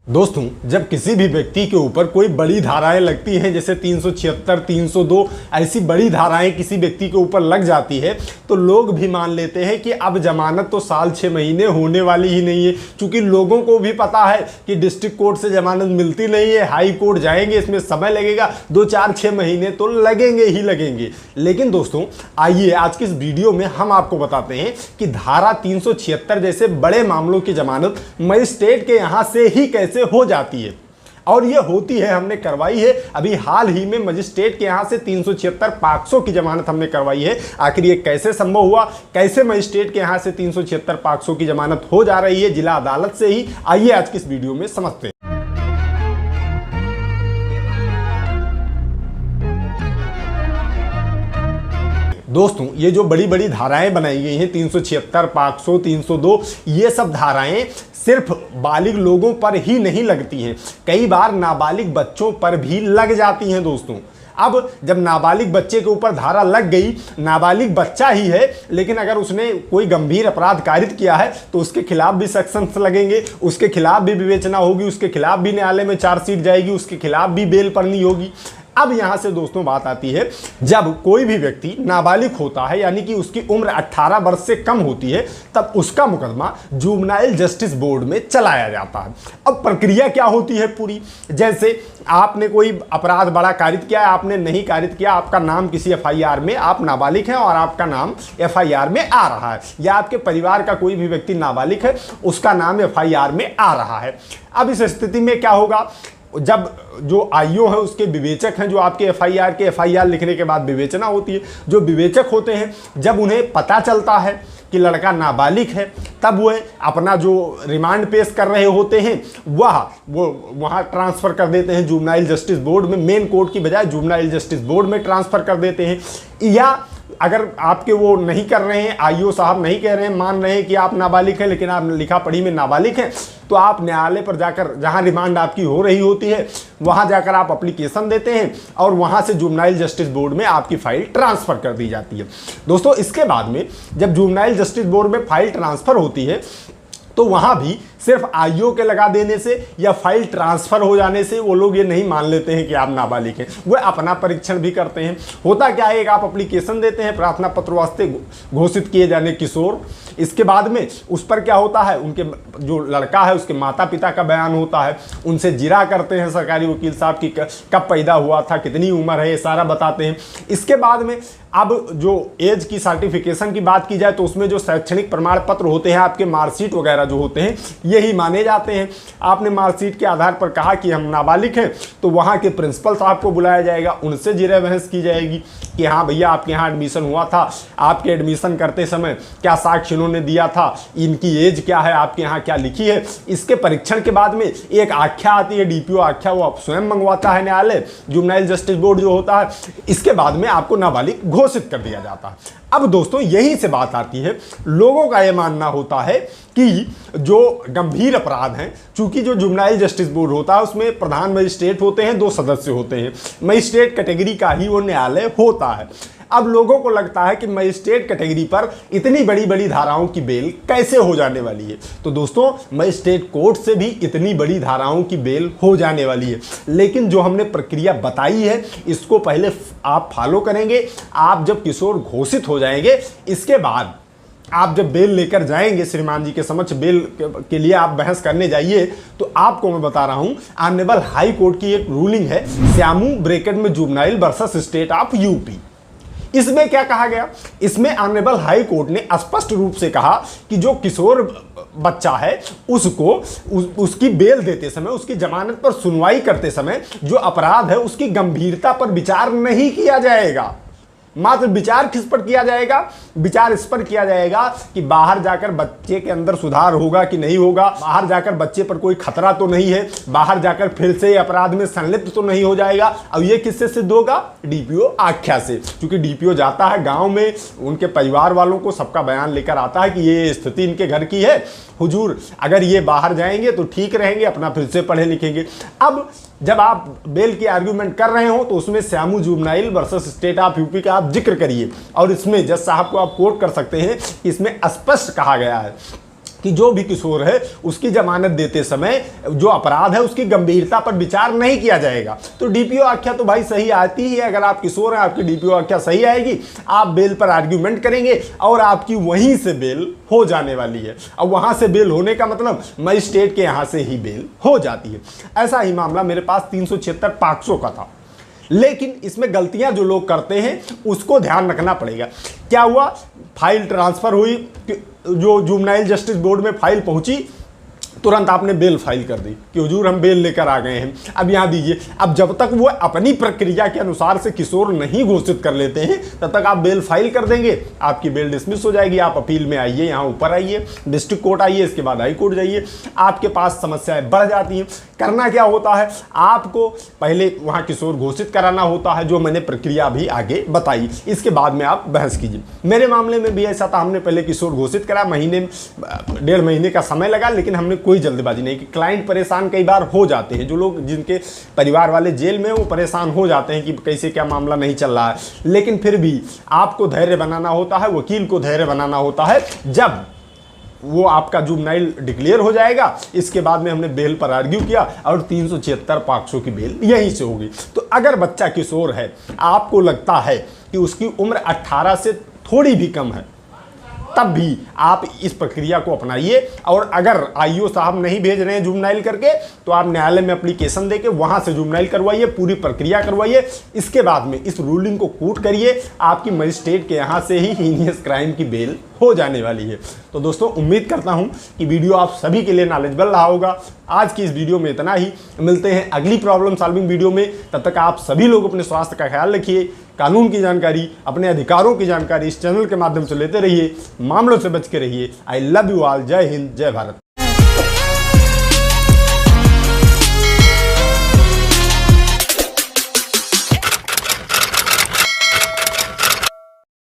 दोस्तों, जब किसी भी व्यक्ति के ऊपर कोई बड़ी धाराएं लगती हैं, जैसे 376, 302 ऐसी बड़ी धाराएं किसी व्यक्ति के ऊपर लग जाती है, तो लोग भी मान लेते हैं कि अब जमानत तो साल 6 महीने होने वाली ही नहीं है। क्योंकि लोगों को भी पता है कि डिस्ट्रिक्ट कोर्ट से जमानत मिलती नहीं है, हाई कोर्ट जाएंगे, इसमें समय लगेगा, 2, 4, 6 महीने तो लगेंगे ही लगेंगे। लेकिन दोस्तों, आइए आज की इस वीडियो में हम आपको बताते हैं कि धारा 376 जैसे बड़े मामलों की जमानत मजिस्ट्रेट के यहाँ से ही कैसे हो जाती है। और ये होती है, हमने करवाई है अभी हाल ही में मजिस्ट्रेट के यहाँ से 376 पॉक्सो की जमानत हमने करवाई है। आखिर ये कैसे संभव हुआ, कैसे मजिस्ट्रेट के यहाँ से 376 पॉक्सो की जमानत हो जा रही है जिला अदालत से ही, आइए आज की इस वीडियो में समझते हैं। दोस्तों, ये जो बड़ी बड़ी धाराएं बनाई गई हैं 376, पॉक्सो, 302, ये सब धाराएं सिर्फ बालिग लोगों पर ही नहीं लगती हैं, कई बार नाबालिग बच्चों पर भी लग जाती हैं। दोस्तों, अब जब नाबालिग बच्चे के ऊपर धारा लग गई, नाबालिग बच्चा ही है लेकिन अगर उसने कोई गंभीर अपराध कारित किया है तो उसके खिलाफ भी सेक्शंस लगेंगे, उसके खिलाफ भी विवेचना होगी, उसके खिलाफ भी न्यायालय में चार्जशीट जाएगी, उसके खिलाफ भी बेल पढ़नी होगी। अब यहां से दोस्तों बात आती है, जब कोई भी व्यक्ति नाबालिग होता है यानी कि उसकी उम्र 18 वर्ष से कम होती है, तब उसका मुकदमा जुवेनाइल जस्टिस बोर्ड में चलाया जाता है। अब प्रक्रिया क्या होती है पूरी, जैसे आपने कोई अपराध बड़ा कारित किया है, आपने नहीं कारित किया, आपका नाम किसी एफआईआर में, आप नाबालिग हैं और आपका नाम एफआईआर में आ रहा है, या आपके परिवार का कोई भी व्यक्ति नाबालिग है, उसका नाम एफआईआर में आ रहा है। अब इस स्थिति में क्या होगा, जब जो आईओ है उसके विवेचक हैं, जो आपके एफआईआर लिखने के बाद विवेचना होती है, जो विवेचक होते हैं, जब उन्हें पता चलता है कि लड़का नाबालिग है, तब वो अपना जो रिमांड पेश कर रहे होते हैं वो वहाँ ट्रांसफ़र कर देते हैं जुवेनाइल जस्टिस बोर्ड में, मेन कोर्ट की बजाय जुवेनाइल जस्टिस बोर्ड में ट्रांसफ़र कर देते हैं। या अगर आपके वो नहीं कर रहे हैं, आईओ साहब नहीं कह रहे हैं, मान रहे हैं कि आप नाबालिग हैं लेकिन आप लिखा पढ़ी में नाबालिग हैं, तो आप न्यायालय पर जाकर, जहां रिमांड आपकी हो रही होती है, वहां जाकर आप एप्लीकेशन देते हैं और वहां से जुवेनाइल जस्टिस बोर्ड में आपकी फाइल ट्रांसफर कर दी जाती है। दोस्तों, इसके बाद में जब जुवेनाइल जस्टिस बोर्ड में फाइल ट्रांसफर होती है तो वहां भी सिर्फ आईओ के लगा देने से या फाइल ट्रांसफर हो जाने से वो लोग ये नहीं मान लेते हैं कि आप नाबालिग हैं, वो अपना परीक्षण भी करते हैं। होता क्या है, एक आप एप्लीकेशन देते हैं प्रार्थना पत्र वास्ते घोषित किए जाने किशोर, इसके बाद में उस पर क्या होता है, उनके जो लड़का है उसके माता पिता का बयान होता है, उनसे जिरा करते हैं सरकारी वकील साहब की कब पैदा हुआ था, कितनी उम्र है, ये सारा बताते हैं। इसके बाद में अब जो एज की सर्टिफिकेशन की बात की जाए तो उसमें जो शैक्षणिक प्रमाण पत्र होते हैं, आपके मार्कशीट वगैरह जो होते हैं, यही माने जाते हैं। आपने मार्कशीट के आधार पर कहा कि हम नाबालिग हैं, तो वहाँ के प्रिंसिपल साहब को बुलाया जाएगा, उनसे जिरा बहस की जाएगी कि हाँ भैया आपके यहाँ एडमिशन हुआ था, आपके एडमिशन करते समय क्या साक्ष्य इन्होंने दिया था, इनकी एज क्या है, आपके यहाँ क्या लिखी है। इसके परीक्षण के बाद में एक आख्या आती है, डीपीओ आख्या, वो आप स्वयं मंगवाता है न्यायालय, जुवेनाइल जस्टिस बोर्ड जो होता है। इसके बाद में आपको नाबालिग घोषित कर दिया जाता है। अब दोस्तों, यहीं से बात आती है, लोगों का यह मानना होता है कि जो गंभीर अपराध हैं, चूंकि जो जुवेनाइल जस्टिस बोर्ड होता है उसमें प्रधान मजिस्ट्रेट होते हैं, 2 सदस्य होते हैं, मजिस्ट्रेट कैटेगरी का ही वो न्यायालय होता है। अब लोगों को लगता है कि मजिस्ट्रेट कैटेगरी पर इतनी बड़ी बड़ी धाराओं की बेल कैसे हो जाने वाली है। तो दोस्तों, मजिस्ट्रेट कोर्ट से भी इतनी बड़ी धाराओं की बेल हो जाने वाली है, लेकिन जो हमने प्रक्रिया बताई है इसको पहले आप फॉलो करेंगे। आप जब किशोर घोषित हो जाएंगे, इसके बाद आप जब बेल लेकर जाएंगे श्रीमान जी के समक्ष, बेल के लिए आप बहस करने जाइए, तो आपको मैं बता रहा हूं, ऑनरेबल हाई कोर्ट की एक रूलिंग है, श्यामू ब्रैकेट में juvenile versus state of UP. इसमें क्या कहा गया, इसमें ऑनरेबल हाई कोर्ट ने स्पष्ट रूप से कहा कि जो किशोर बच्चा है उसको उसकी बेल देते समय, उसकी जमानत पर सुनवाई करते समय जो अपराध है उसकी गंभीरता पर विचार नहीं किया जाएगा। मात्र विचार किस पर किया जाएगा, विचार इस पर किया जाएगा कि बाहर जाकर बच्चे के अंदर सुधार होगा कि नहीं होगा, बाहर जाकर बच्चे पर कोई खतरा तो नहीं है, बाहर जाकर फिर से अपराध में संलिप्त तो नहीं हो जाएगा। अब ये किससे सिद्ध होगा, डीपीओ आख्या से, क्योंकि डीपीओ जाता है गांव में, उनके परिवार वालों को सबका बयान लेकर आता है कि ये स्थिति इनके घर की है हुजूर, अगर ये बाहर जाएंगे तो ठीक रहेंगे, अपना फिर से पढ़े लिखेंगे। अब जब आप बेल की आर्ग्यूमेंट कर रहे हो तो उसमें Shyamu juvenile versus state of UP का आप जिक्र करिए, और इसमें जज साहब को आप कोट कर सकते हैं, इसमें स्पष्ट कहा गया है कि जो भी किशोर है उसकी जमानत देते समय जो अपराध है उसकी गंभीरता पर विचार नहीं किया जाएगा। तो डीपीओ आख्या तो भाई सही आती ही है। अगर आप किशोर हैं, आपकी डीपीओ आख्या सही आएगी, आप बेल पर आर्ग्यूमेंट करेंगे और आपकी वहीं से बेल हो जाने वाली है। अब वहां से बेल होने का मतलब मजिस्ट्रेट के यहां से ही बेल हो जाती है। ऐसा ही मामला मेरे पास 376 पॉक्सो का था, लेकिन इसमें गलतियां जो लोग करते हैं उसको ध्यान रखना पड़ेगा। क्या हुआ, फाइल ट्रांसफर हुई, जो जुवेनाइल जस्टिस बोर्ड में फाइल पहुंची, तुरंत आपने बेल फाइल कर दी कि हुजूर हम बेल लेकर आ गए हैं, अब यहाँ दीजिए। अब जब तक वो अपनी प्रक्रिया के अनुसार से किशोर नहीं घोषित कर लेते हैं तब तक आप बेल फाइल कर देंगे, आपकी बेल डिसमिस हो जाएगी। आप अपील में आइए, यहाँ ऊपर आइए, डिस्ट्रिक्ट कोर्ट आइए, इसके बाद हाई कोर्ट जाइए, आपके पास समस्याएं बढ़ जाती हैं। करना क्या होता है, आपको पहले वहाँ किशोर घोषित कराना होता है, जो मैंने प्रक्रिया भी आगे बताई, इसके बाद में आप बहस कीजिए। मेरे मामले में भी ऐसा था, हमने पहले किशोर घोषित करा, महीने 1.5 महीने का समय लगा, लेकिन हमने कोई जल्दबाजी नहीं की। क्लाइंट परेशान कई बार हो जाते हैं, जो लोग जिनके परिवार वाले जेल में, वो परेशान हो जाते हैं कि कैसे क्या मामला नहीं चल रहा है। लेकिन फिर भी आपको धैर्य बनाना होता है, वकील को धैर्य बनाना होता है। जब वो आपका जुवेनाइल डिक्लेयर हो जाएगा, इसके बाद में हमने बेल पर आर्ग्यू किया और 376 पॉक्सो की बेल यहीं से होगी। तो अगर बच्चा किशोर है, आपको लगता है कि उसकी उम्र 18 से थोड़ी भी कम है, तब भी आप इस प्रक्रिया को अपनाइए। और अगर आईओ साहब नहीं भेज रहे हैं जुवेनाइल करके, तो आप न्यायालय में एप्लीकेशन देके वहां से जुवेनाइल करवाइए, पूरी प्रक्रिया करवाइए। इसके बाद में इस रूलिंग को कोट करिए, आपकी मजिस्ट्रेट के यहाँ से ही हीनियस क्राइम की बेल हो जाने वाली है। तो दोस्तों, उम्मीद करता हूं कि वीडियो आप सभी के लिए नॉलेजेबल रहा होगा। आज की इस वीडियो में इतना ही। मिलते हैं अगली प्रॉब्लम सॉल्विंग वीडियो में। तब तक आप सभी लोग अपने स्वास्थ्य का ख्याल रखिए, कानून की जानकारी, अपने अधिकारों की जानकारी इस चैनल के माध्यम से लेते रहिए, मामलों से बच के रहिए। I love you all. जय हिंद, जय भारत।